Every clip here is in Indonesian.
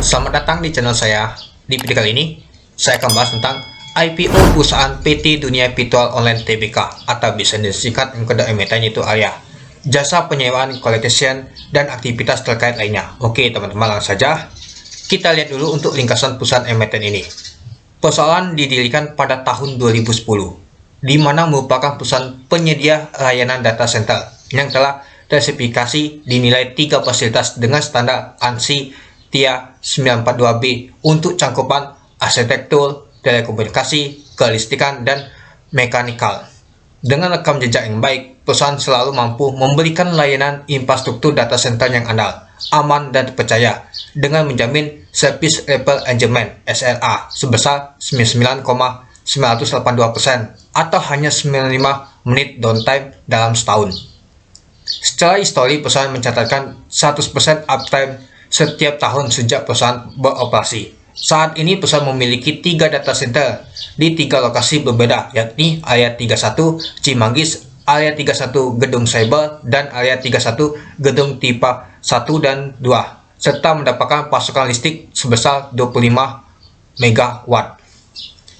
Selamat datang di channel saya. Di video kali ini, saya akan bahas tentang IPO perusahaan PT Dunia Virtual Online Tbk atau bisa disingkat yang kedua emiten, yaitu ALIA, jasa penyewaan, colocation, dan aktivitas terkait lainnya. Oke teman-teman, langsung saja kita lihat dulu untuk ringkasan perusahaan emiten ini. Perusahaan didirikan pada tahun 2010, di mana merupakan perusahaan penyedia layanan data center yang telah tersertifikasi dinilai 3 fasilitas dengan standar ANSI TIA 942B untuk cakupan arsitektur, telekomunikasi, kelistrikan, dan mekanikal. Dengan rekam jejak yang baik, perusahaan selalu mampu memberikan layanan infrastruktur data center yang andal, aman, dan terpercaya dengan menjamin Service Level Agreement SLA sebesar 99,982% atau hanya 95 menit downtime dalam setahun. Secara histori, perusahaan mencatatkan 100% uptime setiap tahun sejak perusahaan beroperasi. Saat ini perusahaan memiliki 3 data center di 3 lokasi berbeda, yakni Area 31 Cimanggis, Area 31 Gedung Cyber, dan Area 31 Gedung Tipe 1 dan 2, serta mendapatkan pasokan listrik sebesar 25 MW.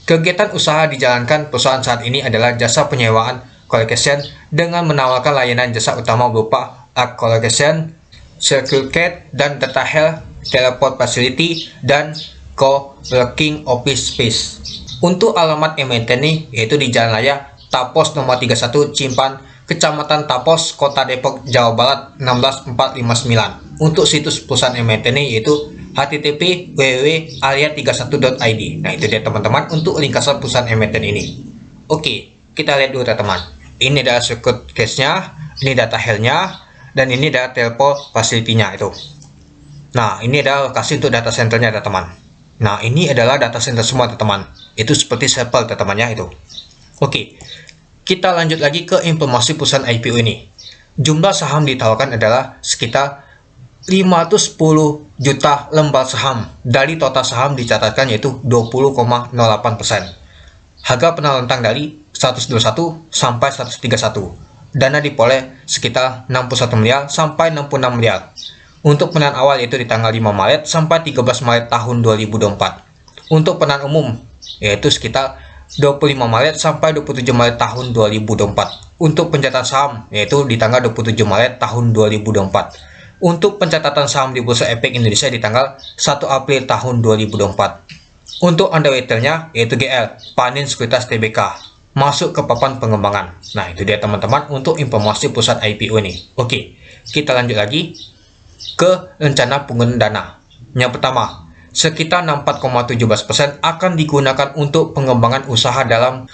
Kegiatan usaha dijalankan perusahaan saat ini adalah jasa penyewaan colocation dengan menawarkan layanan jasa utama berupa colocation, circuit, dan data health, teleport facility, dan co-working office space. Untuk alamat emiten ini yaitu di Jalan Raya Tapos nomor 31 Cimpan, Kecamatan Tapos, Kota Depok, Jawa Barat 16459. Untuk situs perusahaan emiten ini yaitu http://www.alia31.id. Nah, itu dia teman-teman untuk ringkasan perusahaan emiten ini. Oke, kita lihat dulu teman-teman. Ini adalah circuit case-nya, ini data health-nya, dan ini adalah teleport facility-nya itu. Nah, ini adalah lokasi untuk data center-nya teman-teman. Nah, ini adalah data center semua teman-teman. Itu seperti sampel teman-temannya itu. Oke, kita lanjut lagi ke informasi perusahaan IPO ini. Jumlah saham ditawarkan adalah sekitar 510 juta lembar saham. Dari total saham dicatatkan yaitu 20,08%. Harga penawaran dari 121 sampai 131. Dana diperoleh sekitar 61 miliar sampai 66 miliar. Untuk penawaran awal yaitu di tanggal 5 Maret sampai 13 Maret tahun 2024. Untuk penawaran umum yaitu sekitar 25 Maret sampai 27 Maret tahun 2024. Untuk pencatatan saham yaitu di tanggal 27 Maret tahun 2024. Untuk pencatatan saham di Bursa Efek Indonesia di tanggal 1 April tahun 2024. Untuk underwriter-nya yaitu GL, Panin Sekuritas Tbk, masuk ke papan pengembangan. Nah, itu dia teman-teman untuk informasi perusahaan IPO ini. Oke, kita lanjut lagi ke rencana penggunaan dana. Yang pertama, sekitar 64,17% akan digunakan untuk pengembangan usaha dalam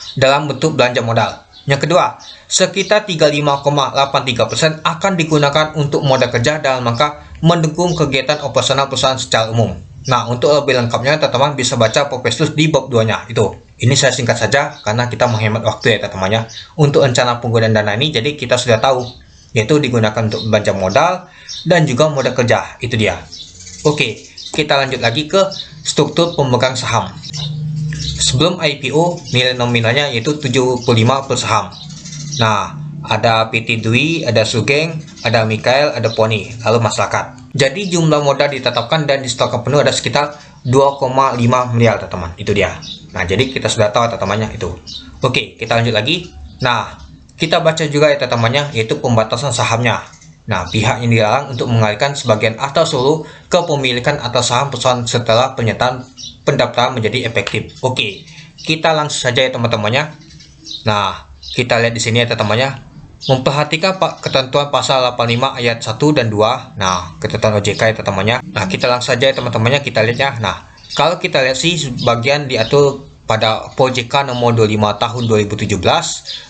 bentuk belanja modal. Yang kedua, sekitar 35,83% akan digunakan untuk modal kerja dalam rangka mendukung kegiatan operasional perusahaan secara umum. Nah, untuk lebih lengkapnya teman-teman bisa baca prospektus di bab 2-nya itu. Ini saya singkat saja karena kita menghemat waktu ya teman-temannya. Untuk rencana penggunaan dana ini jadi kita sudah tahu, yaitu digunakan untuk belanja modal dan juga modal kerja. Itu dia. Oke, kita lanjut lagi ke struktur pemegang saham. Sebelum IPO nilai nominalnya yaitu 75 per saham. Nah, ada PT Dwi, ada Sugeng, ada Mikael, ada Poni, lalu masyarakat. Jadi jumlah modal ditetapkan dan disetorkan penuh ada sekitar 2,5 miliar teman-teman. Itu dia. Nah, jadi kita sudah tahu teman-temannya itu. Oke, kita lanjut lagi. Nah, kita baca juga ya teman-temannya yaitu pembatasan sahamnya. Nah, pihak yang dilarang untuk mengalihkan sebagian atau seluruh kepemilikan atas saham perusahaan setelah pernyataan pendaftaran menjadi efektif. Oke, kita langsung saja ya teman-temannya. Nah, kita lihat di sini ya teman-temannya. Memperhatikan ketentuan pasal 85 ayat 1 dan 2. Nah, ketentuan OJK ya teman-temannya. Nah, kita langsung saja ya teman-temannya kita lihat ya. Nah, kalau kita lihat sih bagian diatur pada OJK nomor 25 tahun 2017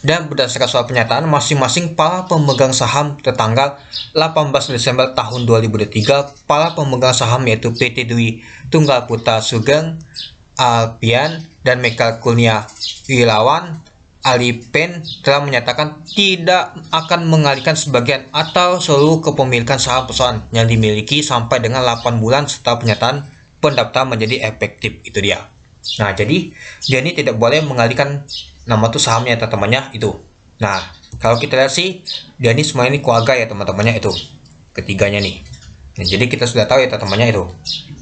dan berdasarkan surat pernyataan masing-masing para pemegang saham tertanggal 18 Desember tahun 2023, para pemegang saham yaitu PT Dwi Tunggal Putra Sugeng, Alpian, dan Mekael Kurnia Wirawan Alipen telah menyatakan tidak akan mengalihkan sebagian atau seluruh kepemilikan saham perusahaan yang dimiliki sampai dengan 8 bulan setelah pernyataan pendaftaran menjadi efektif. Itu dia. Nah, jadi dia ini tidak boleh mengalihkan nama tuh sahamnya teman-temannya itu. Nah, kalau kita lihat sih dia ini semuanya ini keluarga ya teman-temannya itu. Ketiganya nih. Nah, jadi kita sudah tahu ya teman-temannya itu.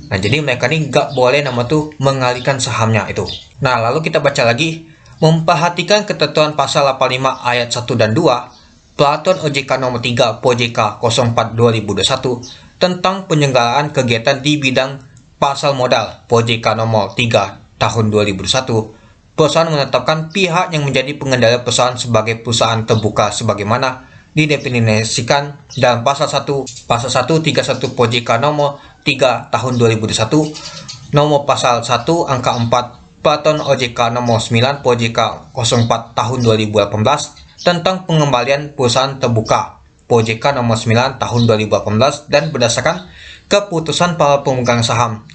Nah, jadi mereka ini nggak boleh nama tuh mengalihkan sahamnya itu. Nah, lalu kita baca lagi, memperhatikan ketentuan pasal 85 ayat 1 dan 2 Peraturan OJK nomor 3 POJK 04/2021 tentang penyelenggaraan kegiatan di bidang pasar modal POJK nomor 3 tahun 2001. Perusahaan menetapkan pihak yang menjadi pengendali perusahaan sebagai perusahaan terbuka sebagaimana didefinisikan dalam pasal 131 POJK nomor 3 tahun 2021, nomor pasal 1 angka 4 Peraturan OJK nomor 9 POJK 04 tahun 2018 tentang pengembalian perusahaan terbuka POJK nomor 9 tahun 2018 dan berdasarkan keputusan para pemegang saham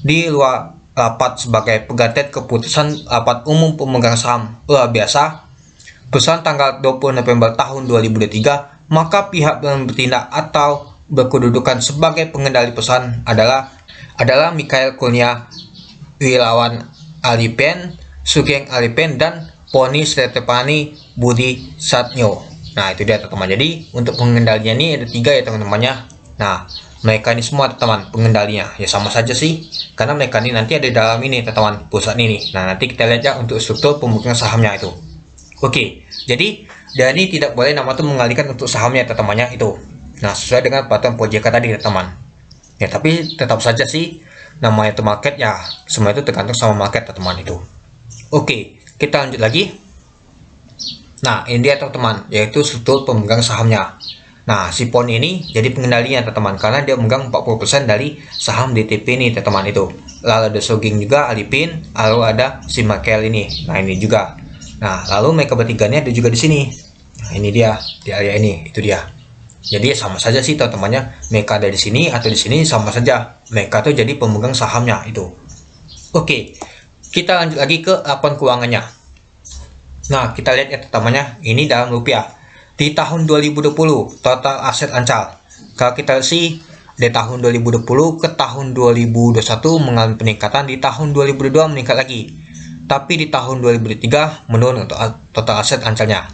di luar rapat sebagai penggantian keputusan rapat umum pemegang saham luar biasa perusahaan tanggal 20 November tahun 2023, maka pihak yang bertindak atau berkedudukan sebagai pengendali perusahaan adalah Mikhail Kurnia Wirawan Alipen, Sugeng Alipen, dan Poni Stepani Budi Satyo. Nah, itu dia teman-teman. Jadi untuk pengendalinya ini ada 3 ya teman-temannya. Nah, mereka ini semua teman pengendalinya ya sama saja sih, karena mereka ini nanti ada di dalam ini teman-teman, perusahaan ini. Nah, nanti kita lihat ya untuk struktur pemegang sahamnya itu. Oke, jadi dia ini tidak boleh nama itu mengalihkan untuk sahamnya teman-temannya itu. Nah, sesuai dengan peraturan POJK tadi teman. Ya, tapi tetap saja sih namanya itu market ya, semua itu tergantung sama market teman-teman itu. Oke, kita lanjut lagi. Nah, ini dia teman-teman, yaitu struktur pemegang sahamnya. Nah, si PON ini jadi pengendalinya teman-teman, karena dia memegang 40% dari saham DTP ini teman-teman itu. Lalu ada Sugeng juga, Alipin, lalu ada si Michael ini. Nah, ini juga. Nah, lalu mereka bertiganya ada juga di sini. Nah, ini dia di area ini, itu dia. Jadi sama saja sih teman-temannya, mereka ada di sini atau di sini sama saja. Mereka tuh jadi pemegang sahamnya itu. Oke, kita lanjut lagi ke laporan keuangannya. Nah, kita lihat ya teman-temannya, ini dalam rupiah. Di tahun 2020 total aset Ancal. Kalau kita sih dari tahun 2020 ke tahun 2021 mengalami peningkatan, di tahun 2022 meningkat lagi. Tapi di tahun 2023 menurun untuk total aset Ancalnya.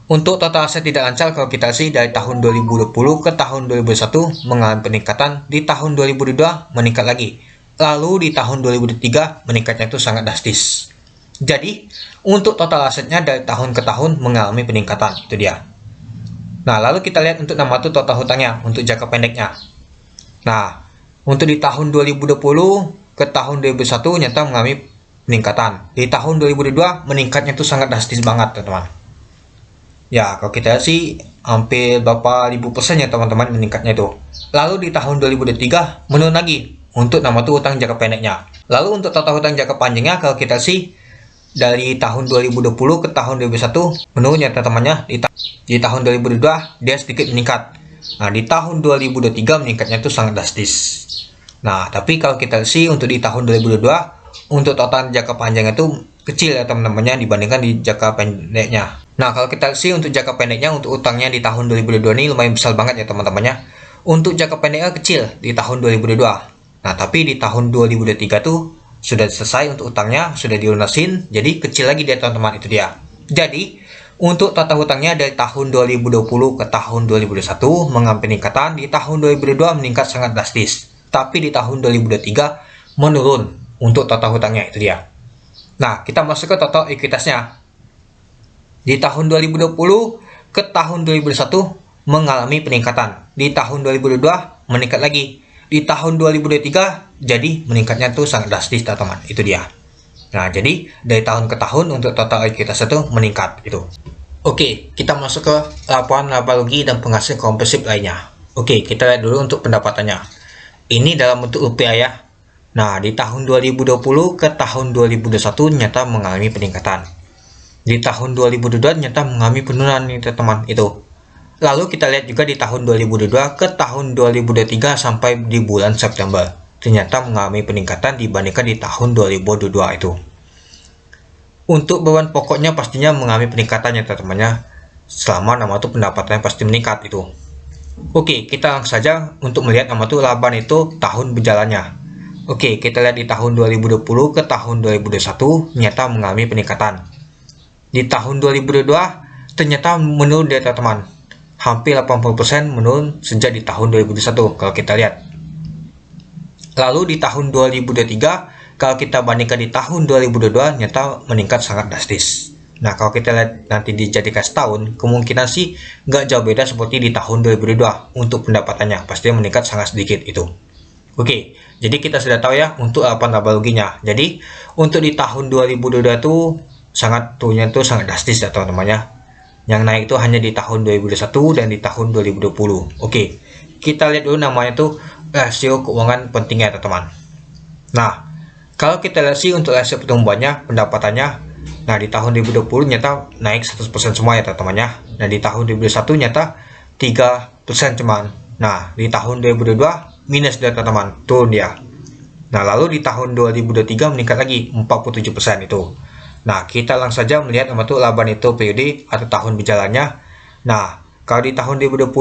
Untuk total aset tidak Ancal kalau kita sih dari tahun 2020 ke tahun 2021 mengalami peningkatan, di tahun 2022 meningkat lagi. Lalu di tahun 2023 meningkatnya itu sangat drastis. Jadi untuk total asetnya dari tahun ke tahun mengalami peningkatan, itu dia. Nah, lalu kita lihat untuk nama itu total hutangnya untuk jangka pendeknya. Nah, untuk di tahun 2020 ke tahun 2021 nyata mengalami peningkatan. Di tahun 2022 meningkatnya itu sangat drastis banget teman-teman. Ya, kalau kita sih hampir berapa ribu persen ya teman-teman meningkatnya itu. Lalu di tahun 2023 menurun lagi untuk nama itu hutang jangka pendeknya. Lalu untuk total hutang jangka panjangnya kalau kita sih dari tahun 2020 ke tahun 2021 menurun ya teman-temannya. Di tahun 2022 dia sedikit meningkat. Nah, di tahun 2023 meningkatnya itu sangat drastis. Nah, tapi kalau kita sih untuk di tahun 2022 untuk total jangka panjang itu kecil ya teman-temannya dibandingkan di jangka pendeknya. Nah, kalau kita sih untuk jangka pendeknya untuk utangnya di tahun 2022 ini lumayan besar banget ya teman-temannya. Untuk jangka pendeknya kecil di tahun 2022. Nah, tapi di tahun 2023 tuh sudah selesai untuk utangnya, sudah dilunasin, jadi kecil lagi dia teman-teman, itu dia. Jadi untuk total hutangnya dari tahun 2020 ke tahun 2021 mengalami peningkatan, di tahun 2022 meningkat sangat drastis, tapi di tahun 2023 menurun untuk total hutangnya, itu dia. Nah, kita masuk ke total ekuitasnya. Di tahun 2020 ke tahun 2021 mengalami peningkatan, di tahun 2022 meningkat lagi, di tahun 2023 jadi meningkatnya tuh sangat drastis teman-teman, itu dia. Nah, jadi dari tahun ke tahun untuk total ekuitas itu meningkat itu. Oke, kita masuk ke laporan laba rugi dan penghasilan kompresif lainnya. Oke, kita lihat dulu untuk pendapatannya. Ini dalam bentuk rupiah ya. Nah, di tahun 2020 ke tahun 2021 nyata mengalami peningkatan. Di tahun 2022 nyata mengalami penurunan nih teman-teman itu. Lalu kita lihat juga di tahun 2022 ke tahun 2023 sampai di bulan September. Ternyata mengalami peningkatan dibandingkan di tahun 2022 itu. Untuk beban pokoknya pastinya mengalami peningkatannya teman-temannya. Selama nama itu pendapatannya pasti meningkat itu. Oke, kita langsung saja untuk melihat nama itu laba itu tahun berjalannya. Oke, kita lihat di tahun 2020 ke tahun 2021 ternyata mengalami peningkatan. Di tahun 2022 ternyata menurun dia teman-teman. Hampir 80% menurun sejak di tahun 2021 kalau kita lihat. Lalu di tahun 2023, kalau kita bandingkan di tahun 2022, nyata meningkat sangat drastis. Nah, kalau kita lihat nanti dijadikan setahun, kemungkinan sih nggak jauh beda seperti di tahun 2022 untuk pendapatannya. Pasti meningkat sangat sedikit itu. Oke, jadi kita sudah tahu ya untuk apa analoginya. Jadi, untuk di tahun 2022 itu turunnya itu sangat drastis ya teman-teman ya. Yang naik itu hanya di tahun 2021 dan di tahun 2020. Oke, kita lihat dulu namanya tuh rasio keuangan pentingnya teman-teman. Nah, kalau kita lihat sih untuk rasio pertumbuhannya, pendapatannya, nah di tahun 2020 nyata naik 100% semua ya teman-teman ya. Nah di tahun 2021 nyata 3% cuman. Nah di tahun 2022 minus dia teman-teman, turun dia. Nah lalu di tahun 2023 meningkat lagi 47% itu. Nah kita langsung saja melihat nama tuh laba neto periode atau tahun berjalannya. Nah kalau di tahun 2020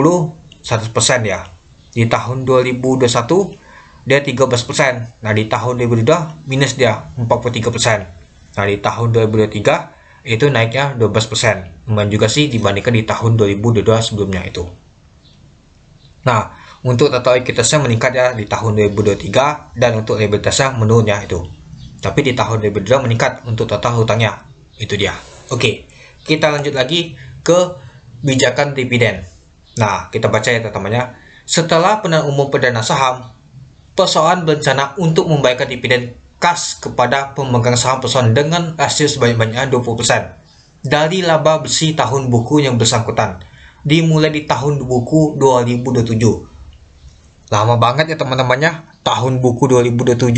100% ya. Di tahun 2021 dia 13%. Nah di tahun 2022 minus dia 43%. Nah di tahun 2023 itu naiknya 12%. Lumayan juga sih dibandingkan di tahun 2022 sebelumnya itu. Nah untuk total ekuitasnya meningkat ya di tahun 2023 dan untuk liabilitasnya menurun ya itu. Tapi di tahun 2022 meningkat untuk total hutangnya. Itu dia. Oke, kita lanjut lagi ke kebijakan dividen. Nah kita baca ya teman-temannya. Setelah penahanan umum perdana saham, perusahaan berencana untuk membayarkan dividen kas kepada pemegang saham perusahaan dengan rasio sebanyak-banyaknya 20% dari laba bersih tahun buku yang bersangkutan dimulai di tahun buku 2027. Lama banget ya teman-temannya, tahun buku 2027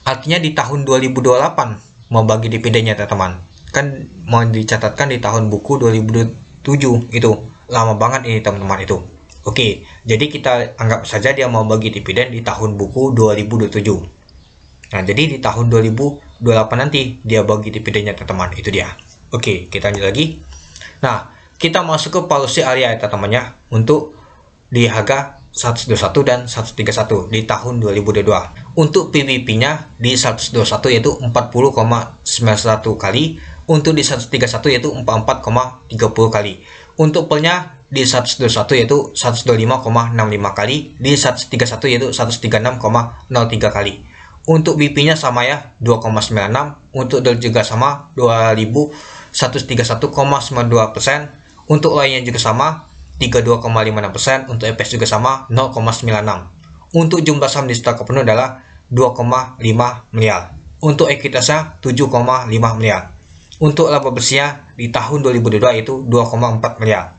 artinya di tahun 2028 mau bagi dividennya teman-teman. Kan mau dicatatkan di tahun buku 2027 itu. Lama banget ini teman-teman itu. Oke, jadi kita anggap saja dia mau bagi dividen di tahun buku 2027. Nah, jadi di tahun 2028 nanti dia bagi dividennya teman-teman, itu dia. Oke, kita lanjut lagi. Nah, kita masuk ke policy area ya teman-teman untuk di harga 121 dan 131 di tahun 2022. Untuk PBP-nya di 121 yaitu 40,91 kali, untuk di 131 yaitu 44,30 kali. Untuk pelnya di 121 yaitu 125,65 kali, di 131 yaitu 136,03 kali. Untuk BP-nya sama ya 2,96, untuk DOL juga sama 2131,92%, untuk lainnya juga sama 32,56%, untuk EPS juga sama 0,96. Untuk jumlah saham di stok penuh adalah 2,5 miliar. Untuk ekuitasnya 7,5 miliar. Untuk laba bersihnya di tahun 2022 itu 2,4 miliar.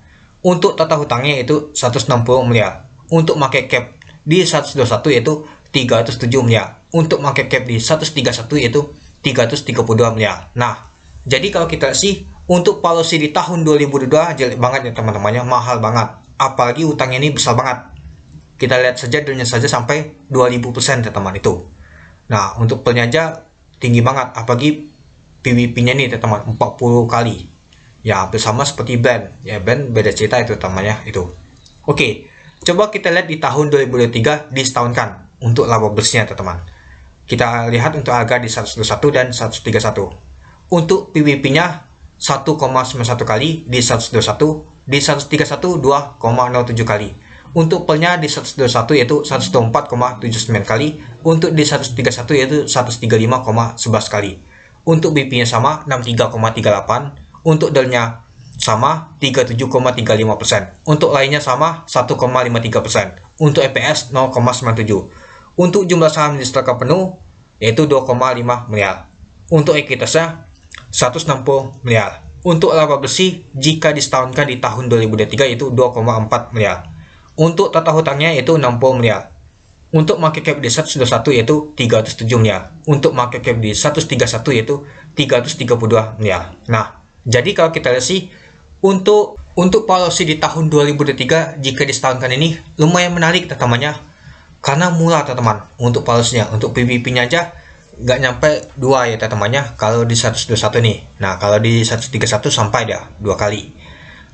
Untuk total hutangnya itu 160 miliar. Untuk market cap di 121 yaitu 307 miliar. Untuk market cap di 131 yaitu 332 miliar. Nah, jadi kalau kita sih untuk policy di tahun 2022 jelek banget ya teman-temannya, mahal banget. Apalagi hutangnya ini besar banget. Kita lihat saja dulunya saja sampai 2000% teman-teman itu. Nah, untuk pelnya aja tinggi banget, apalagi PBP-nya nih teman-teman 40 kali. Ya, hampir sama seperti Blend. Ya, Blend beda cerita itu teman-temannya itu. Oke, coba kita lihat di tahun 2023 disetahunkan untuk laba bersihnya teman-teman. Kita lihat untuk harga di 121 dan 131. Untuk PBP-nya 1,91 kali di 121, di 131 2,07 kali. Untuk pelnya di 121 yaitu 124,79 kali, untuk di 131 yaitu 135,11 kali. Untuk BP-nya sama 63,38, untuk DOL-nya sama 37,35%, untuk lainnya sama 1,53%, untuk EPS 0,97. Untuk jumlah saham di stok penuh yaitu 2,5 miliar. Untuk ekuitasnya 160 miliar. Untuk laba bersih jika disetahunkan di tahun 2023 itu 2,4 miliar. Untuk total hutangnya yaitu 60 miliar. Untuk market cap di 121 yaitu 307 miliar. Untuk market cap di 131 yaitu 332 miliar. Nah, jadi kalau kita lihat sih untuk policy di tahun 2023 jika disetahunkan ini lumayan menarik teman-temannya. Karena murah teman-teman untuk policy-nya. Untuk PBP-nya aja nggak nyampe 2 ya teman-temannya kalau di 121 nih. Nah kalau di 131 sampai dah 2 kali.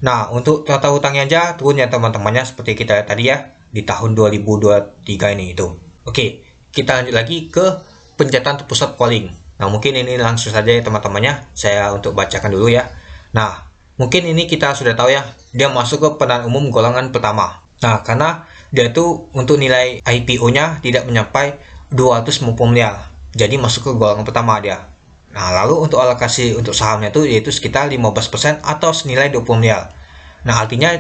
Nah untuk total hutangnya aja turun ya teman-temannya seperti kita lihat tadi ya di tahun 2023 ini itu. Oke, kita lanjut lagi ke pencatatan terpusat polling. Nah mungkin ini langsung saja ya teman-temannya saya untuk bacakan dulu ya. Nah mungkin ini kita sudah tahu ya, dia masuk ke penahanan umum golongan pertama. Nah karena dia tuh untuk nilai IPO-nya tidak mencapai 250 miliar. Jadi masuk ke golongan pertama dia. Nah, lalu untuk alokasi untuk sahamnya itu yaitu sekitar 15% atau senilai 20 miliar. Nah, artinya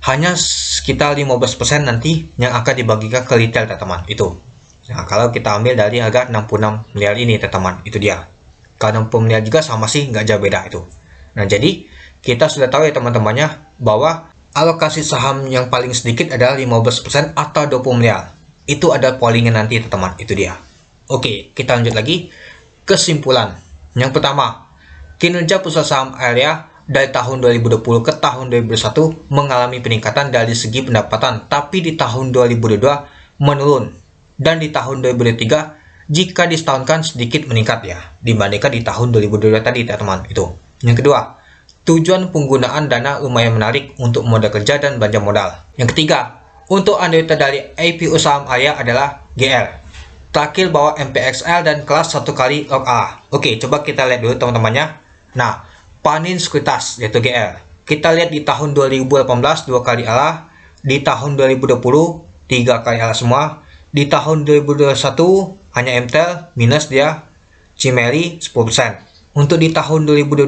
hanya sekitar 15% nanti yang akan dibagikan ke retail, teman-teman. Itu. Nah, kalau kita ambil dari harga 66 miliar ini, teman-teman, itu dia. Kalau 60 miliar juga sama sih, nggak jauh beda itu. Nah, jadi kita sudah tahu ya teman-temannya bahwa alokasi saham yang paling sedikit adalah 15% atau 20 miliar. Itu ada pollingnya nanti, teman-teman. Itu dia. Oke, kita lanjut lagi. Kesimpulan. Yang pertama, kinerja perusahaan saham area dari tahun 2020 ke tahun 2021 mengalami peningkatan dari segi pendapatan, tapi di tahun 2022 menurun. Dan di tahun 2023, jika disetahunkan sedikit meningkat ya, dibandingkan di tahun 2022 tadi, teman-teman. Itu. Yang kedua, tujuan penggunaan dana lumayan menarik untuk modal kerja dan belanja modal. Yang ketiga, untuk underweight dari IPO saham area adalah GL. Terakhir bahwa MPXL dan kelas 1 kali log A. Oke, coba kita lihat dulu teman-temannya. Nah, Panin Sekuritas yaitu GL. Kita lihat di tahun 2018 2 kali ALA, di tahun 2020 3 kali ALA semua, di tahun 2021 hanya MTEL minus dia, Cimeli 10%. Untuk di tahun 2022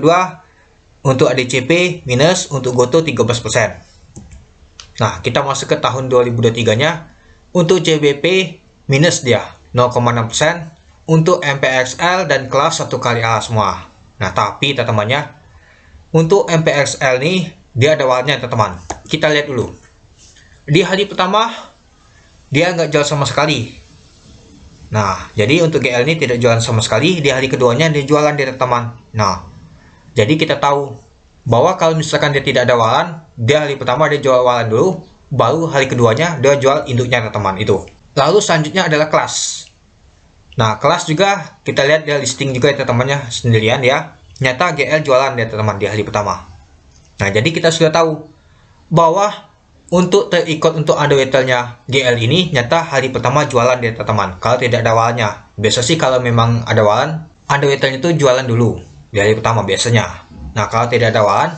untuk ADCP minus, untuk GoTo 13%. Nah, kita masuk ke tahun 2023-nya. Untuk JBP minus dia 0,6%. Untuk MPXL dan kelas 1 kali A semua. Nah, tapi teman-temannya, untuk MPXL nih, dia ada awalnya teman-teman. Kita lihat dulu. Di hari pertama, dia nggak jual sama sekali. Nah, jadi untuk GL ini tidak jualan sama sekali. Di hari keduanya dia jualan dia teman-teman. Nah, jadi kita tahu bahwa kalau misalkan dia tidak ada awalan, dia hari pertama dia jual awalan dulu, baru hari keduanya dia jual induknya teman-teman itu. Lalu selanjutnya adalah kelas. Nah, kelas juga kita lihat dia listing juga ya teman-temannya sendirian ya. Nyata GL jualan dia teman-teman di hari pertama. Nah, jadi kita sudah tahu bahwa untuk terikut untuk underweight-nya GL ini nyata hari pertama jualan dia teman-teman. Kalau tidak ada awalnya, biasa sih kalau memang ada awalan, underweight-nya itu jualan dulu di hari pertama biasanya. Nah, kalau tidak ada awalan,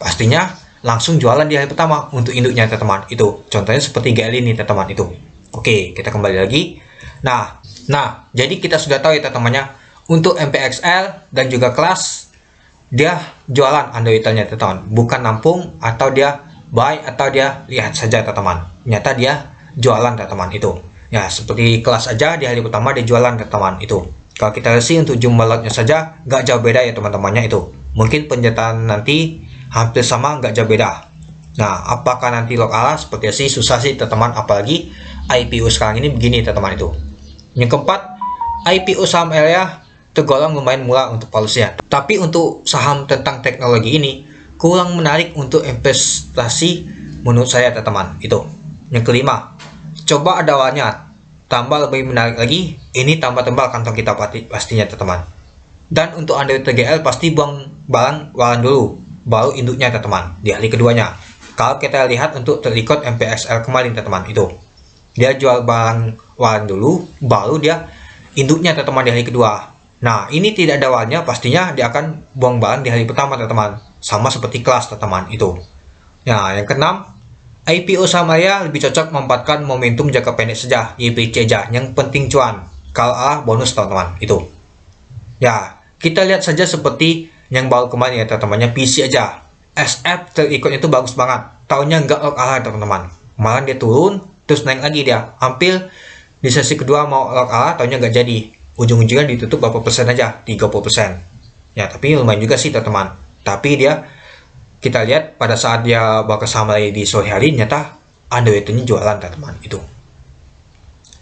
pastinya langsung jualan di hari pertama untuk induknya teman-teman. Itu contohnya seperti GL ini teman-teman itu. Oke, kita kembali lagi. Nah, jadi kita sudah tahu ya teman-temannya, untuk MPXL dan juga kelas dia jualan underweight-nya teman-teman, bukan nampung atau dia buy atau dia lihat saja teman-teman. Nyata dia jualan teman-teman itu. Ya, seperti kelas aja di hari pertama dia jualan teman-teman itu. Kalau kita lihat sih untuk jumlah lotnya saja nggak jauh beda ya teman-temannya itu. Mungkin penjataan nanti hampir sama, nggak jauh beda. Nah, apakah nanti log ala seperti sih susah sih teman-teman, apalagi IPO sekarang ini begini teman-teman itu. Yang keempat, IPO saham area tergolong lumayan murah untuk polusinya. Tapi untuk saham tentang teknologi ini kurang menarik untuk investasi menurut saya teman-teman itu. Yang kelima, coba ada awalnya, tambah lebih menarik lagi, ini tambah tebal kantong kita pastinya teman-teman. Dan untuk underweight TGL pasti buang barang waran dulu, baru induknya teman-teman di hari keduanya. Kalau kita lihat untuk terikut MPXL kemarin teman-teman itu, dia jual barang waran dulu, baru dia induknya teman-teman di hari kedua. Nah, ini tidak ada warannya, pastinya dia akan buang barang di hari pertama teman-teman, sama seperti kelas teman-teman itu. Nah, yang keenam, IPO saham area lebih cocok memanfaatkan momentum jangka pendek saja, YPC aja, yang penting cuan. Kalau bonus teman-teman itu. Ya, kita lihat saja seperti yang baru kemarin ya teman-temannya, PC aja. SF terikutnya itu bagus banget. Tahunnya nggak log ala teman-teman. Malah dia turun, terus naik lagi dia. Hampir di sesi kedua mau log ala, tahunnya nggak jadi. Ujung-ujungnya ditutup berapa persen aja, 30%. Ya, tapi lumayan juga sih teman-teman. Tapi dia, kita lihat pada saat dia bakal sama lagi di sore hari, nyata underweight-nya jualan teman-teman itu.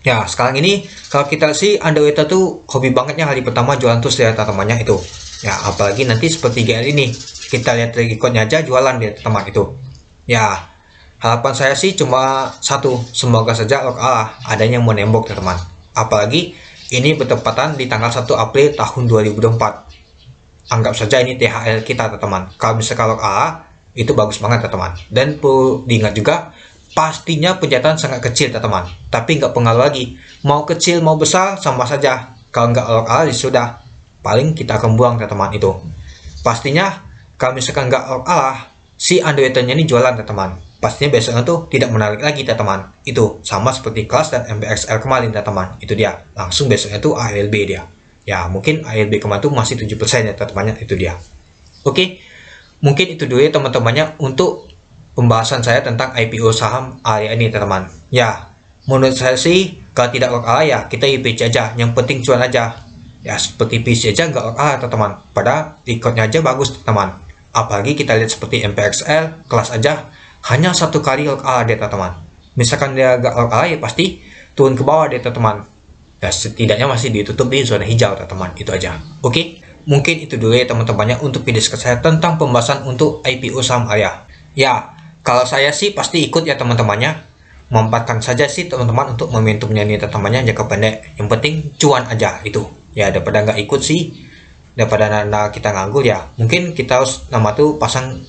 Ya, sekarang ini kalau kita sih underweight tuh hobi bangetnya hari pertama jualan terus ya teman-temannya itu. Ya, apalagi nanti seperti GL ini, kita lihat ikutnya aja jualan dia teman itu. Ya, harapan saya sih cuma satu, semoga saja log ala adanya yang menembok teman-teman. Apalagi ini bertepatan di tanggal 1 April tahun 2024. Anggap saja ini THL kita teman-teman. Kalau misalkan log ala itu bagus banget teman-teman. Dan perlu diingat juga, pastinya penjatan sangat kecil teman-teman, tapi nggak pengaruh lagi, mau kecil mau besar sama saja. Kalau nggak log ala sudah paling kita akan buang teman-teman itu. Pastinya kalau misalkan nggak log ala, si underweight-nya ini jualan teman-teman, pastinya besoknya tuh tidak menarik lagi teman-teman. Itu sama seperti kelas dan MPXL kemarin teman-teman. Itu dia, langsung besoknya tuh ALB dia. Ya mungkin ALB kemarin tuh masih 7% ya teman-teman, itu dia. Oke, mungkin itu dulu ya teman-temannya untuk pembahasan saya tentang IPO saham area ini teman-teman. Ya, menurut saya sih kalau tidak work ya kita IPC aja, yang penting cuan aja. Ya seperti PC aja nggak work teman-teman, padahal recordnya aja bagus teman. Apalagi kita lihat seperti MPXL kelas aja hanya satu kali work deh teman-teman. Misalkan dia nggak work ya pasti turun ke bawah deh teman-teman. Ya setidaknya masih ditutup di zona hijau teman-teman, itu aja. Oke, mungkin itu dulu ya teman-temannya untuk video saya tentang pembahasan untuk IPO saham area. Ya, kalau saya sih pasti ikut ya teman-temannya. Memanfaatkan saja sih teman-teman untuk momentumnya nih teman-temannya jangka pendek. Yang penting cuan aja itu. Ya daripada nggak ikut sih, daripada kita nganggur ya. Mungkin kita harus nama tuh pasang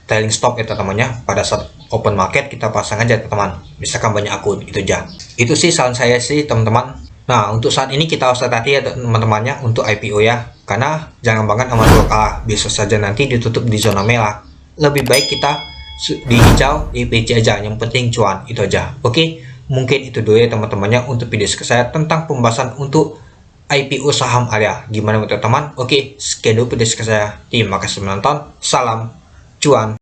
trailing stop ya teman-temannya. Pada saat open market kita pasang aja teman-teman. Misalkan banyak akun itu aja. Itu sih saran saya sih teman-teman. Nah untuk saat ini kita harus hati-hati ya teman-temannya untuk IPO ya. Karena jangan banget amat bisa saja nanti ditutup di zona merah. Lebih baik kita di hijau di PC aja, yang penting cuan, itu aja. Oke, mungkin itu dulu ya teman-temannya untuk video saya tentang pembahasan untuk IPO saham area. Gimana menurut teman? Oke, sekian dulu video saya. Terima kasih menonton, salam cuan.